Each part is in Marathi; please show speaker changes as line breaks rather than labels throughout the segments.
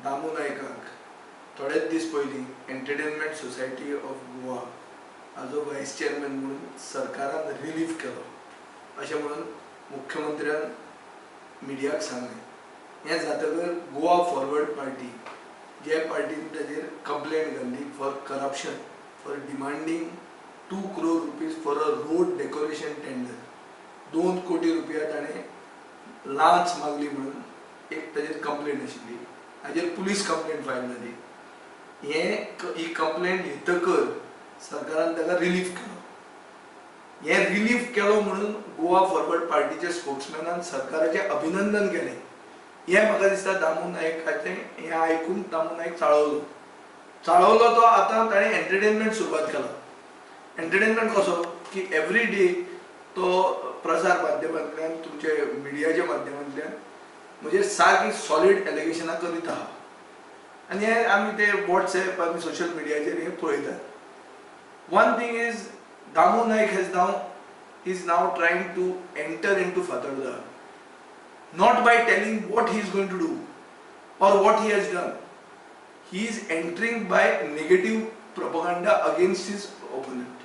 दामू नायकाक थोडेच दीस पयलीं एंटरटेनमेंट सोसायटी ऑफ गोवा हाजो वायस चेअरमॅन म्हणून सरकारान रिलीव केलो अशें म्हणून मुख्यमंत्र्यान मिडियाक सांगलें। हें जातकर गोवा फॉरवर्ड पार्टी जे पार्टीन ताजेर कंप्लेंट घाल्ली for corruption for demanding 2 crore rupees for a road decoration tender 2 कोटी रुपया ताणें लांच मागली म्हणून एक ताजेर कंप्लेंट आशिल्ली। हाजेर पुलीस कंप्लेंट फायल जाली। ही कंप्लेंट येतकर सरकारान ताका रिलीव केलो। हें रिलीव केलो म्हणून गोवा फॉरवर्ड पार्टीचे स्पोक्समॅनान सरकाराचें अभिनंदन केलें। हें म्हाका दिसता दामू नायकाचें हें आयकून दामू नायक चाळवलो तो आतां ताणें एंटरटेनमेंट सुरवात केला। एंटरटेनमेंट कसो की एवरी डे तो प्रसार माध्यमांतल्यान तुमचे मिडियाच्या माध्यमांतल्यान म्हणजे सारकी सॉलिड एलिगेशनां करीत आहा आनी हें आमी ते वॉट्सएप आनी सोशल मिडियाचेर हें पळयतात। One thing is Damu Naik is now trying to enter into Fatarda not by telling what he is going to do or what he has done. He is entering by negative propaganda against his opponent.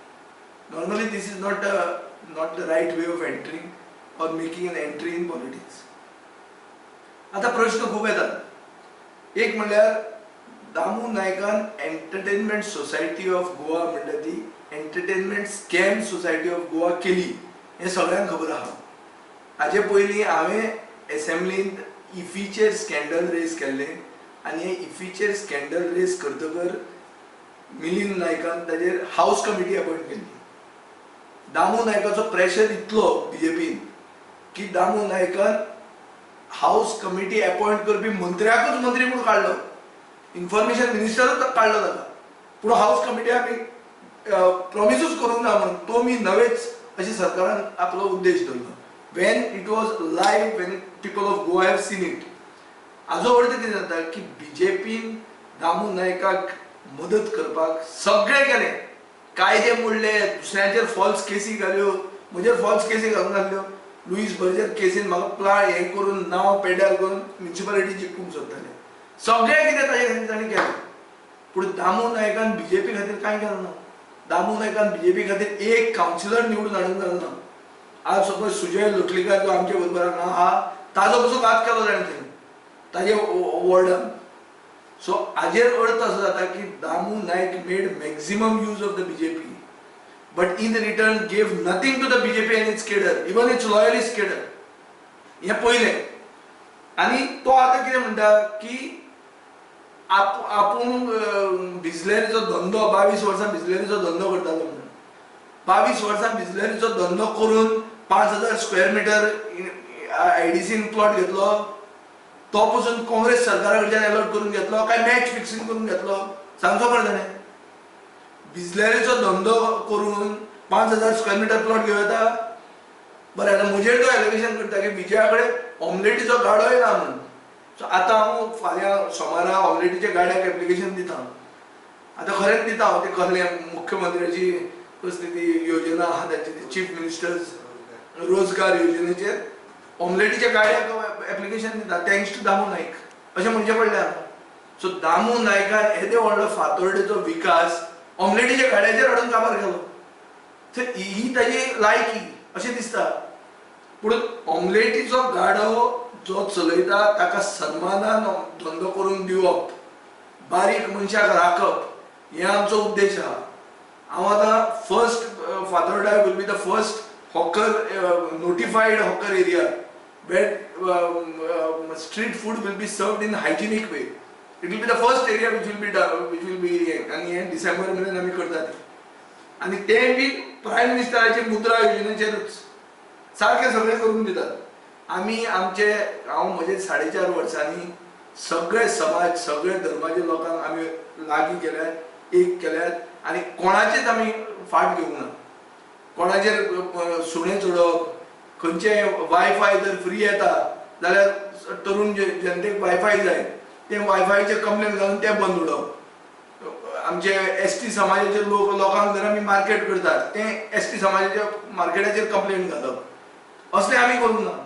Normally this is not the right way of entering or making an entry in politics. आता प्रश्न खूब येतात। एक म्हणल्यार दामू नायकान एंटरटेनमेंट सोसायटी ऑफ गोवा म्हणटा ती entertainment scam society of Goa केली हें सगळ्यांक खबर आहा। हाचे पयलीं हांवें एसेंब्लींत इफीचेर स्कॅन्डल रेज केल्लें आनी हें इफीचेर स्कॅन्डल रेज करतकर मिलिंद नायकान ताजेर हाऊस कमिटी अपॉयंट केल्ली। दामू नायकाचो प्रेशर इतलो बीजेपीन की दामू नायकान हाऊस कमिटी अपॉयंट करपी मंत्र्याकूच मंत्री म्हणून काडलो। इन्फॉर्मेशन मिनिस्टरूच काडलो ताका, पूण हाऊस कमिटी आमी प्रॉमिसूच करूंक ना म्हणून तो मी नवेच अशें सरकारान आपलो उद्देश धरलो। When it was live when people of Goa have seen it. हाजो अर्थ कितें जाता की बीजेपीन दामू नायकाक मदत करपाक सगळें केलें। कायदे मोडले, दुसऱ्यांचेर फॉल्स केसी घाल्यो, म्हजेर फॉल्स केसी घालून घाल्ल्यो। लुईस बर्जर केसीन म्हाका हें करून नांव पेड्यार करून म्युनिसिपालिटी जिखूंक सोदताले। सगळें कितें ताणें केलें, पूण दामू नायकान बीजेपी खातीर कांय केलें ना। दामू नायकान बीजेपी खातीर एक कावन्सिलर निवडून हाडूंक जालो ना। आज सपोज सुजय लोटलीकर जो आमचे बरोबर हांगा आहा ताजो कसो घात केलो ताणें थंय ताजे वॉर्डान। सो हाजेर अर्थ असो जाता की Damu Naik made maximum use of the BJP but in return gave nothing to the BJP and its cadre, even its loyalist cadre. हें पयलें। आनी तो आतां कितें म्हणटा की आपूण बिस्लरीचो धंदो 22 वर्सां बिस्लरीचो धंदो करतालो म्हणून 22 वर्सां बिस्लरीचो धंदो करून 5000 स्क्वेअर मिटर आयडीसीन प्लॉट घेतलो। तो पसून काँग्रेस सरकारा कडच्यान अलॉट करून घेतलो काय मॅच फिक्सिंग करून घेतलो सांगचो पडटा ताणें। बिस्लरीचो धंदो करून 5000 स्क्वेअर मिटर प्लॉट घेवन येता। बरें आतां म्हजेर तो एलिगेशन करता की विजया कडेन ऑमलेटीचो गाडोय ना म्हणून। सो आतां हांव फाल्यां सोमारा ऑमलेटीच्या गाड्याक एप्लिकेशन दिता। आतां खरेंच दिता हांव तें कसलें मुख्यमंत्र्याची कसली ती योजना आहा ताची चीफ मिनिस्टर्स रोजगार योजनेचेर ऑमलेटीच्या गाड्याक एप्लिकेशन दिता थँक्स टू दामू नायक अशें म्हणचें पडलें आतां। सो दामू नायकान येदे व्हडलो फातोर्डेचो विकास ऑमलेटीच्या गाड्याचेर हाडून काबार केलो। सो ही ताजी लायकी अशें दिसता। पूण ऑमलेटीचो गाडो जो चलयता ताका सन्मानान धंदो करून दिवप, बारीक मनशाक राखप हें आमचो उद्देश आहा। हांव आतां first Fatorda will be the first hawker notified hawker area where street food will be served in hygienic way. It will be the first area which will be आणि हे डिसेंबर म्हयन्यान आमी करतात आनी तें बी प्रायम मिनिस्टराचे मुद्रा योजनेचेरूच सारकें सगळें करून दितात। आमी आमचे हांव म्हजे 4.5 वर्सांनी सगळे समाज सगळे धर्माचे लोकांक आमी लागीं केल्यात, एक केल्यात आनी कोणाचेच आमी फाट घेवंक ना। कोणाचेर सुणे चडोवप, खंयचे वायफाय जर फ्री येता जाल्यार तरुण जनतेक वायफाय जाय ते वायफायचे कंप्लेन घालून ते बंद उडोवप। आमचे एसटी समाजाचे लोकांक जर आमी मार्केट करतात ते एसटी समाजाच्या मार्केटाचेर कंप्लेन घालप असलें आमी करूंक ना।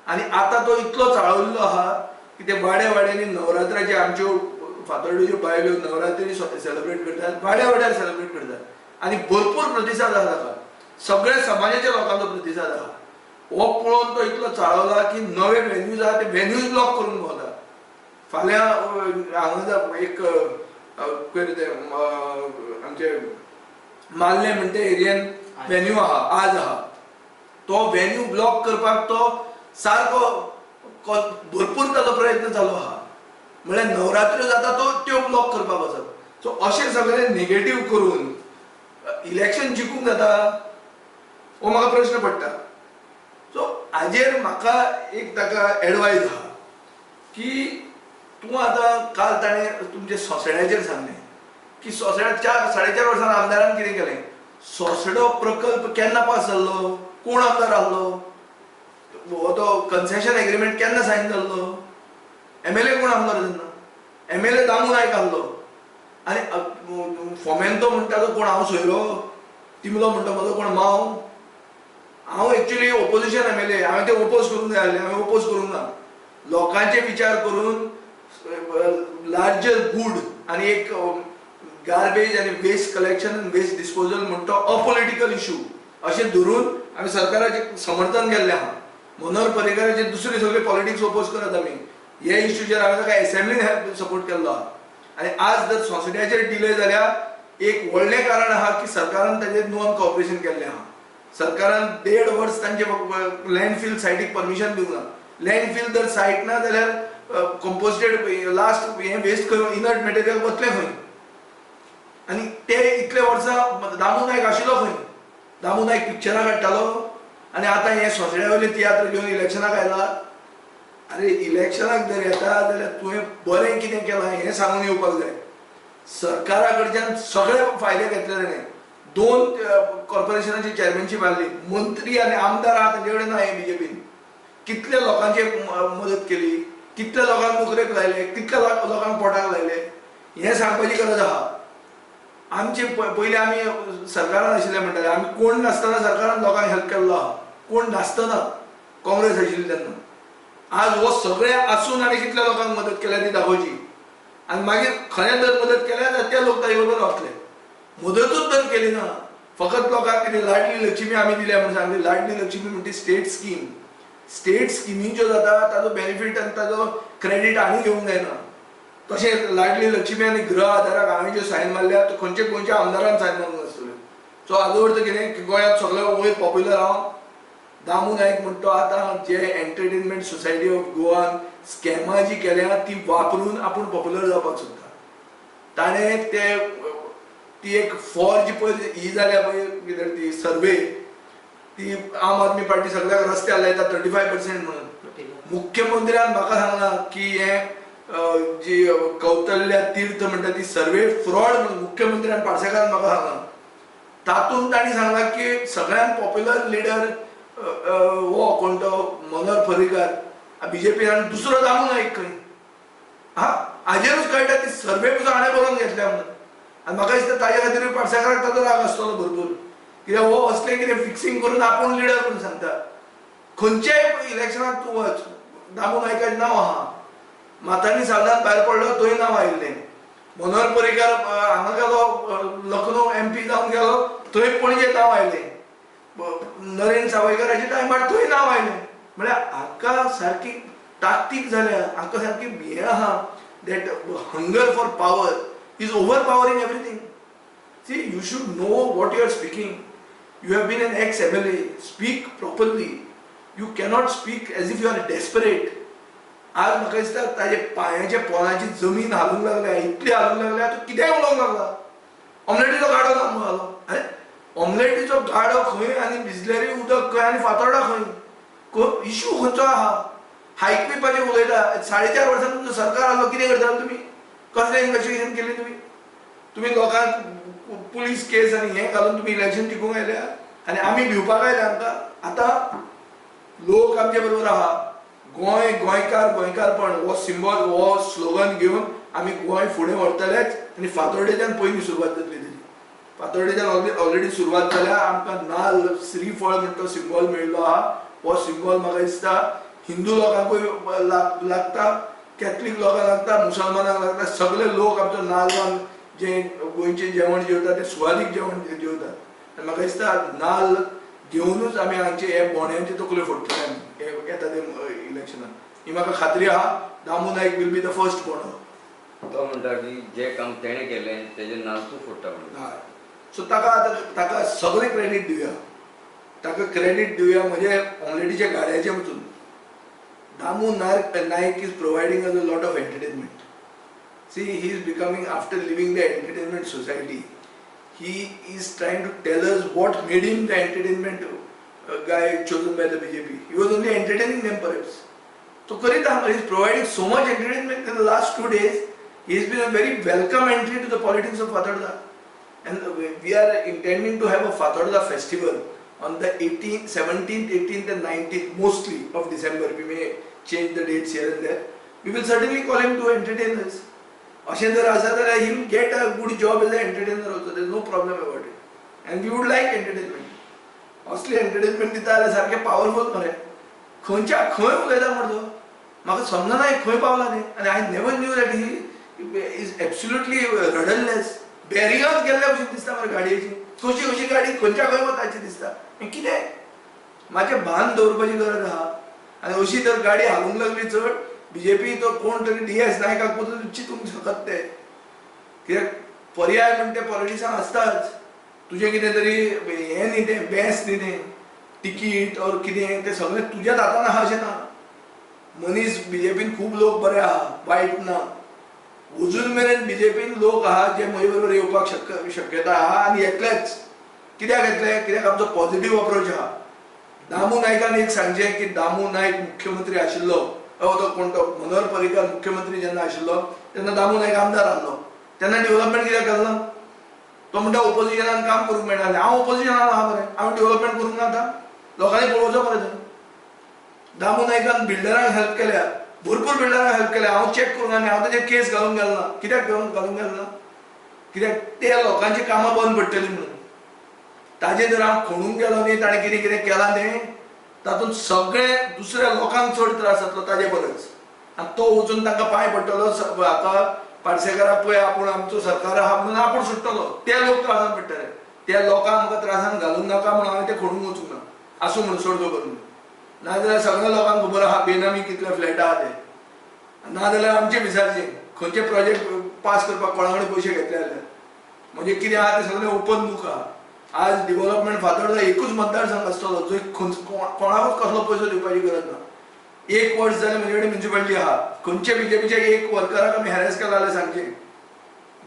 आनी आतां तो इतलो चाळवल्लो आहा की ते वाड्या वाड्यांनी नवरात्राचे आमच्यो फातोर्डेच्यो बायल्यो नवरात्री सेलिब्रेट करतात, वाड्या वाड्यार सेलिब्रेट करतात आणि भरपूर प्रतिसाद आहा ताका. सगळ्या समाजाच्या लोकांचो प्रतिसाद आहा. हो पळोवन तो इतलो चाळवला की नवे व्हेन्यूज आहा ते व्हेन्यूज ब्लॉक करून भोंवता. फाल्यां हांगा एक ते आमचे माल्ले म्हणटा एरियन व्हेन्यू आहा, आज आहा, तो व्हेन्यू ब्लॉक करपाक तो सारको भरपूर ताचो प्रयत्न चालू आहा. म्हळ्यार नवरात्री जाता तो त्यो ब्लॉक करपाक वचप. सो अशें सगळें नेगेटीव करून इलेक्शन जिखूंक जाता हो म्हाका प्रश्न पडटा. सो हाजेर म्हाका एक ताका एडवायज आहा की तूं आतां काल ताणें तुमच्या सोंसड्याचेर सांगलें की सोंसड्या 4.5 वर्सां आमदारान कितें केलें. सोंसडो प्रकल्प केन्ना पास जाल्लो, कोण आमदार आहलो, हो तो कन्सेशन एग्रीमेंट केन्ना सायन जाल्लो, MLA कोण आमदार तेन्ना, MLA दामू नायक आहलो आनी फोमेंतो म्हणटा तो कोण, हांव सोयरो, तिमलो म्हणटा म्हजो कोण मांव. हांव एक्चुअली ओपोजिशन MLA, हांवें ते ओपोज करूंक जाय आहलें, हांवें ओपोज करूंक ना. लोकांचे विचार करून लार्जर गूड आनी एक गार्बेज आनी वेस्ट कलेक्शन आनी वेस्ट डिस्पोजल म्हणटा तो अपोलिटिकल इशू अशें धरून आमी सरकाराचें समर्थन केल्लें आहा. मनोहर पर्रीकाराचे दुसरे सगळे पॉलिटिक्स ओपोज करत आमी. हे इश्यूचेर हांवें ताका असेंब्लीन सपोर्ट केल्लो आहा. आनी आज जर सोंसड्याचेर डिले जाल्यार एक व्हडलें कारण आहा की सरकारान ताचेर नॉन कॉपरेशन केल्लें आहा. सरकारान 1.5 वर्स तांचे लँडफील सायटीक परमिशन दिवंक ना. लँडफील जर सायट ना जाल्यार कंपोस्टेड लास्ट हे वेस्ट करून इनर्ट मटेरियल वतलें खंय. आनी ते इतले वर्सां दामू नायक आशिल्लो खंय. दामू नायक पिक्चरां काडटालो आनी आतां हे सोंसड्या वयले तियात्र घेवन इलेक्शनाक आयला. अरे इलेक्शनाक जर येता जाल्यार तुवें बरें कितें केलां हें सांगून येवपाक जाय. सरकारा कडच्यान सगळे फायदे घेतले ताणें. 2 कॉर्पोरेशनाची चेअरमॅनशीप आसली, मंत्री आनी आमदार आहा तांचे कडेन ना हे बीजेपीन. कितल्या लोकांची मदत केली, कितल्या लोकांक नोकरेक लायले, कितल्या लोकांक पोटाक लायले हें सांगपाची गरज आहा. आमचे पयलीं आमी सरकारान आशिल्ले म्हणटाले, आमी कोण नासतना सरकारान लोकांक हेल्प केल्लो आहा. कोण नासतना काँग्रेस आशिल्ली तेन्ना. आज हो सगळे आसून आनी कितल्या लोकांक मदत केल्या ती दाखोवची. आनी मागीर खरें जर मदत केल्या जाल्यार ते लोक ताजे बरोबर वतले. मदतूच जर केली ना, फकत लोकांक कितें लाडली लक्ष्मी आमी दिल्या म्हणून सांगली. लाडली लक्ष्मी म्हणटी स्टेट स्कीम. स्टेट स्किमी ज्यो जाता ताजो बेनिफीट आनी ताजो क्रेडीट आनी घेवंक जायना. तशें लाडली लक्ष्मी आनी गृह आधाराक हांवें ज्यो सायन मारल्या त्यो खंयच्या आमदारान सायन मारूंक नासतल्यो. सो हाजो अर्थ कितें, गोंयांत सगळ्यात वयर पॉप्युलर हांव. दामू नायक म्हणटा आतां जे एंटरटेनमेंट सोसायटी ऑफ गोवान स्कॅमां जी केल्या ती वापरून आपूण पॉप्युलर जावपाक सोदता. ताणें ती एक फॉर्ज पळय ही जाल्या पळय कितें ती सर्वे, ती आम आदमी पार्टी सगळ्याक रस्त्यार लायता 35% म्हणून. मुख्यमंत्र्यान म्हाका सांगला की हें जी कौतल्या तीर्थ म्हणटा ती सर्वे फ्रॉड म्हणून मुख्यमंत्र्यान पार्सेकारान म्हाका सांगला. तातूंत तांणी सांगला की सगळ्यात पॉप्युलर लिडर हो कोण तो मनोहर पर्रीकार बीजेपी आनी दुसरो दामू नायक खंय. हाजेरूच कळटा ती सर्वे पसून हाणें बरोवन घेतल्या म्हणून. आनी म्हाका दिसता ताजे खातीर पार्सेकाराक ताजो राग आसतलो भरपूर, कित्याक हो असलें कितें फिक्सिंग करून आपूण लिडर म्हणून सांगता. खंयच्याय इलेक्शनाक तूं वच, दामू नायकाचें नांव आहा. माथांनी सालान भायर पडलो थंय नांव आयिल्लें. मनोहर पर्रीकार हांगा गेलो, लखनौ MP जावन गेलो, थंय पणजे नांव आयलें. नरेंद्र सावयकराच्या टायमार थंय नांव आयलें. म्हळ्यार हाका सारकी ताकतीक जाल्या, हाका सारकी हें आहा that hunger for power is overpowering everything. See, you should know what you are speaking. You have been an ex-MLA. Speak properly. You cannot speak as if you are desperate. आज म्हाका दिसता ताजे पांयाच्या पोनाची जमीन हालूंक लागल्या, इतली हालूंक लागल्या, तो कितेंय उलोवंक लागला. ऑमलेटीचो गाडो ना म्हणून आलो. अरे ऑमलेटीचो गाडो खंय आनी बिस्लरी उदक खंय आनी फातोर्डा खंय. इशू खंयचो आहा. हायक पिवपाचें उलयता. 4.5 वर्सां तुमचो सरकार आसलो, कितें करताले तुमी? कसलें इन्व्हेस्टिगेशन केलें तुमी? तुमी लोकांक पुलीस केस आनी हें घालून तुमी इलेक्शन टिकूंक आयल्या आनी आमी भिवपाक आयले आमकां. आतां लोक आमचे बरोबर आहा. गोंय गोंयकारपण हो सिंबॉल, हो स्लोगन घेवन आमी गोंय फुडें व्हरतलेच. आनी फातोर्डेच्यान पयलीं सुरवात जातली तेजी. फातोर्डेच्यान ऑलरेडी सुरवात जाल्या. आमकां नाल्ल, श्रीफळ म्हणटा तो सिंबॉल मेळिल्लो आहा. हो सिंबॉल म्हाका दिसता हिंदू लोकांकूय लागता कॅथलीक लोकांक लागता, मुसलमानांक लागता, सगळे लोक आमचो नाल्ल जे गोंयचें जेवण जेवता ते सुवादीक जेवण जेवतात. आनी म्हाका दिसता नाल्ल घेवनूच आमी हांगचे हे बोंड्यांचे तकल्यो फोडटले आमी येता ते इलेक्शनाक. ही म्हाका खात्री आहा Damu Naik will be the first बोंडो.
तो म्हणटा की जे काम तेणें केलें तेजें नांव तूं फोडटा म्हणून.
हय, सो ताका सगळें क्रेडीट दिवया. ताका क्रेडीट दिवया म्हणजे ऑमलेटीच्या गाड्याचे वचून. Damu Naik is providing us a lot of entertainment. See, he is becoming, after leaving the entertainment society, he is trying to tell us what made him the entertainment guy chosen by the BJP. He was only entertaining them perhaps. So Karita, he is providing so much entertainment in the last 2 days. He has been a very welcome entry to the politics of Fatarda. And we are intending to have a Fatarda festival on the 18th, 17th, 18th and 19th mostly of December. We may change the dates here and there. We will certainly call him to entertain us. Ashen jar asa jara he will get a good job as an entertainer also. There is no problem about it. And we would like entertainment. Asli entertainment dita jara sarke powerful mare. Khoncha khoy ulayta mardo. Maka samjana hai khoy pavla ne. And I never knew that he is absolutely rudderless. Berigas गेल्ल्या भशेन दिसता मरे गाडयेची. कशी गाडी खंयच्या खंय वताची दिसता. कितें मातशें भान दवरपाची गरज आहा. आनी अशी तर गाडी हालूंक लागली चड बीजेपी तो कोण तरी DS नायकाक पसून चिंतूंक शकत ते. कित्याक पर्याय म्हणटा ते पॉलिटिक्सांत आसताच. तुजें कितें तरी हें न्ही तें बेस न्ही तें तिकीट और कितें तें सगळें तुज्याच हातान आहा अशें ना. मनीस बीजेपीन खूब लोक बरे आहा, वायट ना. अजून मेरेन बीजेपीन लोक आहा जे म्हजे बरोबर येवपाक शक्यता आहा आनी येतलेच. कित्याक येतले? कित्याक आमचो पॉझिटिव्ह अप्रोच आहा. दामू नायकान एक सांगचें की दामू नायक मुख्यमंत्री आशिल्लो, तो कोण तो मनोहर पर्रीकर मुख्यमंत्री जेन्ना आशिल्लो तेन्ना दामू नायक आमदार आहलो. तेन्ना डेव्हलपमेंट कित्याक केलो? तो म्हणटा ओपोजिशनान काम करूंक मेळना. हांव ओपोजिशनान आहा मरे, हांव डेव्हलपमेंट करूंक ना आतां. लोकांनी पळोवचो मरे थंय. दामू नायकान बिल्डरांक हेल्प केल्या, भरपूर बिल्डरांक हेल्प केल्या. हांव चॅक करूंक आनी हांव तेजेर केस घालूंक गेलो ना. कित्याक घालूंक गेलो ना? कित्याक ते लोकांची कामां बंद पडटलीं म्हणून. ताजे जर हांव खणूंक गेलो न्ही, ताणें कितें कितें केलां न्ही, तातूंत सगळे दुसऱ्या लोकांक चड त्रास जातलो ताजे परस. आनी तो वचून तांकां पांय पडटलो. हाका पार्सेकाराक पळय आपूण आमचो सरकार आहा म्हणून आपूण सुट्टलो. ते लोक त्रासान पडटले. त्या लोकांक म्हाका त्रासान घालूंक नाका म्हणून हांवें ते खणूंक वचूंक ना. आसूं म्हणून सोडतो करून. नाजाल्यार सगळ्या लोकांक खबर आहा बेनामी कितले फ्लॅट आहा ते. नाजाल्यार आमचे विचारचें खंयचे प्रोजेक्ट पास करपाक कोणा कडेन पयशे घेतले जाल्यार. म्हणजे कितें आहा ते सगळें ओपन बूक आहा. आज डेव्हलपमेंट फातर्डा एकूच मतदारसंघ आसतलो जंय कोणाकूच कसलो पयसो दिवपाची गरज ना. 1 वर्स जालें म्हजे कडेन म्युनिसिपालिटी आहा. खंयचे बीजेपीचे एक वर्कराक आमी हॅरेस केला जाल्यार सांगचें.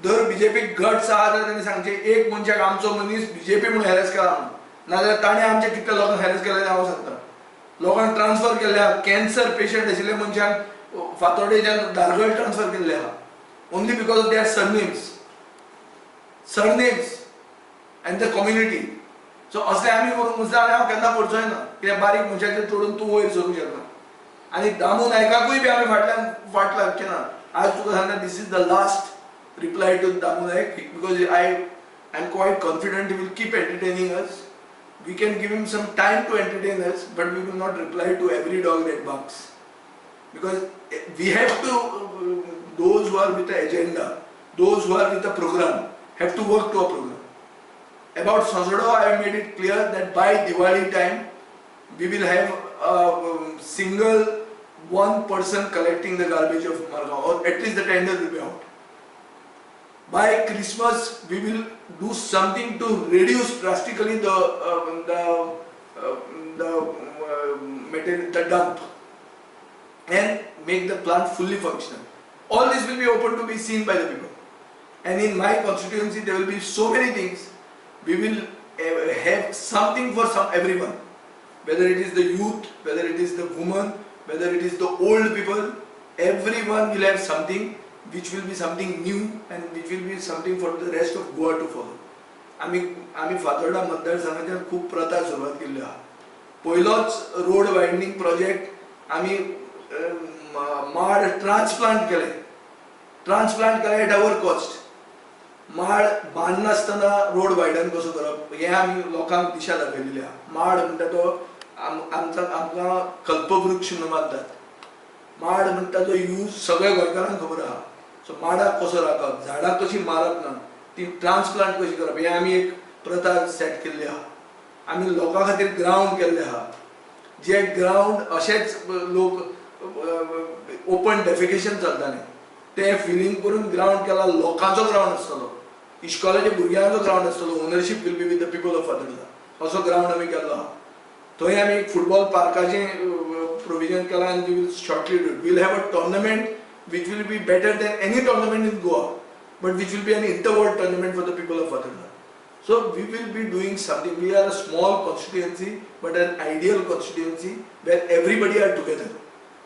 दर बीजेपीक गट्स आहा जाल्यार तांणी सांगचें एक मनशाक आमचो मनीस बीजेपी म्हणून हॅरेस केला म्हणून. नाजाल्यार ताणें आमचे कितले लोकांक हॅरेस केले तें हांव सांगता. लोकांक ट्रान्सफर केल्या. कॅन्सर पेशंट आशिल्ले मनशाक फातोर्डेच्यान धारगळ ट्रान्सफर केल्ले आहा. Only because of their surnames and the community. So असले आमी करूंक वचना आनी हांव केन्ना करचोय ना. कित्याक बारीक मनशाचेर चडून तूं वयर सरूंक शकना. आनी दामू नायकाकूय बी आमी फाटल्यान फाट लागचें ना. आज तुका सांगता this is the last reply to Damu Naik because I am quite confident he will keep entertaining us. We can give him some time to entertain us but we will not reply to every dog that barks. Because we have to those who are with a agenda, those who are with a program have to work to a program. About Sosodo, I have made it clear that by Diwali time, we will have a single one person collecting the garbage of Margao, or at least the tender will be out. By Christmas, we will do something to reduce drastically the dump and make the plant fully functional. All this will be open to be seen by the people. And in my constituency, there will be so many things. We will have something for everyone, whether it is the youth, whether it is the women, whether it is the old people. Everyone will have something which will be something new and which will be something for the rest of Goa to follow. आमी फातोर्डा मतदारसंघाच्यान खूब प्रथा सुरवात केल्ली आहा. पयलोच रोड वायडनींग प्रोजेक्ट आमी माड ट्रान्सप्लांट केले एट आवर कॉस्ट. माड बांदनासतना रोड वायडन कसो करप हें आमी लोकांक दिशा दाखयलेली आहा. माड म्हणटा तो आमकां कल्पवृक्ष म्हणून मानतात. माड म्हणटा तो यूज सगळ्या गोंयकारांक खबर आहा. सो माडाक कसो राखप, झाडां कशी मारप ना, ती ट्रान्सप्लांट कशी करप, हे आमी एक प्रथा सेट केल्ली आहा. आमी लोकां खातीर ग्रावंड केल्ले आहा. जे ग्रावंड अशेच लोक ओपन डेफिकेशन चलताले ते फिलिंग करून ग्रावंड केला. लोकांचो ग्रावंड आसतलो, इश्कोलाच्या भुरग्यांचो ग्रावंड आसतलो. Ownership will be with the people of फादर्सा. असो ग्रावंड आमी केल्लो आहा. थंय आमी एक फुटबॉल पार्काचें प्रोविजन केलां आनी we will shortly do it. We will have a tournament which will be better than any tournament in Goa, but which will be an inter-world tournament for the people of Fatarda. So we will be doing something. We are a small constituency, but an ideal constituency where everybody are together.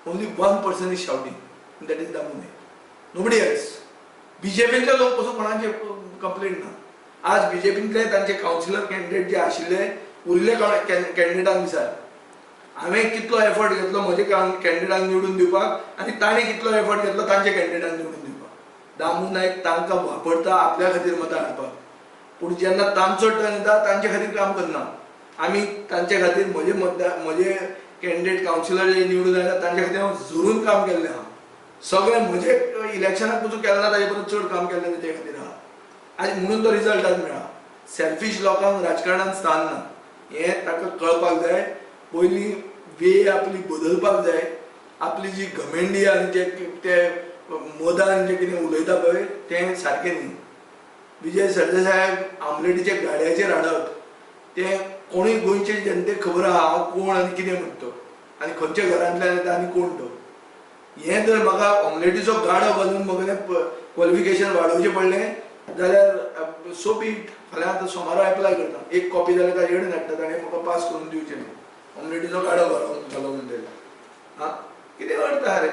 Only one person is shouting, and that is Damune. Nobody else. BJPचे लोक पासून कोणाचे कंप्लेंट ना. आज BJPतले तांचे काउन्सिलर कॅन्डिडेट जे आशिल्ले उरले कॅन्डिडेटांक विचार. हांवें कितलो एफर्ट घेतलो म्हजे कॅन्डिडेटांक निवडून दिवपाक आनी ताणें कितलो एफर्ट घेतलो तांचे कॅन्डिडेटांक निवडून दिवपाक. दामू नायक तांकां वापरता आपल्या खातीर मतां हाडपाक, पूण जेन्ना तांचो टर्न येता तांचे खातीर काम करना. आमी तांचे खातीर म्हजे कॅन्डिडेट काउन्सिलर जे निवडून आयला तांचे खातीर हांव झरून काम केल्लें आहा. सगळें म्हजे इलेक्शनाक पसून केलें ना ताचे परस चड काम केल्लें ताचे खातीर आहा. आनी म्हणून तो रिजल्ट आज मेळ्ळा. सेल्फीश लोकांक राजकारणांत स्थान ना हें ताका कळपाक जाय. पयलीं वे आपली बदलपाक जाय. आपली जी घमेंडी आनी ते मदान जे कितें उलयता पळय तें सारकें न्ही. विजय सरदेसायाक आमलेटीच्या गाडयाचेर हाडप तें कोणूय गोंयचे जनतेक खबर आहा हांव कोण आनी कितें म्हणटा आनी खंयच्या घरांतल्यान येता आनी कोण तो. हें जर म्हाका ऑमलेटीचो गाडो घालून म्हाका क्वॉलिफिकेशन वाडोवचें पडलें जाल्यार सो बी इट. फाल्यां आतां सोमारा एप्लाय करता, एक कॉपी जाल्यार ताजे कडेन धाडटा, ताणें म्हाका पास करून दिवचें न्ही. ऑमलेटीचो गाडो घालो म्हणटा हां कितें करता रे.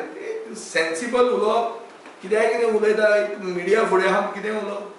सेन्सिबल उलोवप, कित्याक कितें उलयता मिडिया फुडें हांव कितें उलोवप.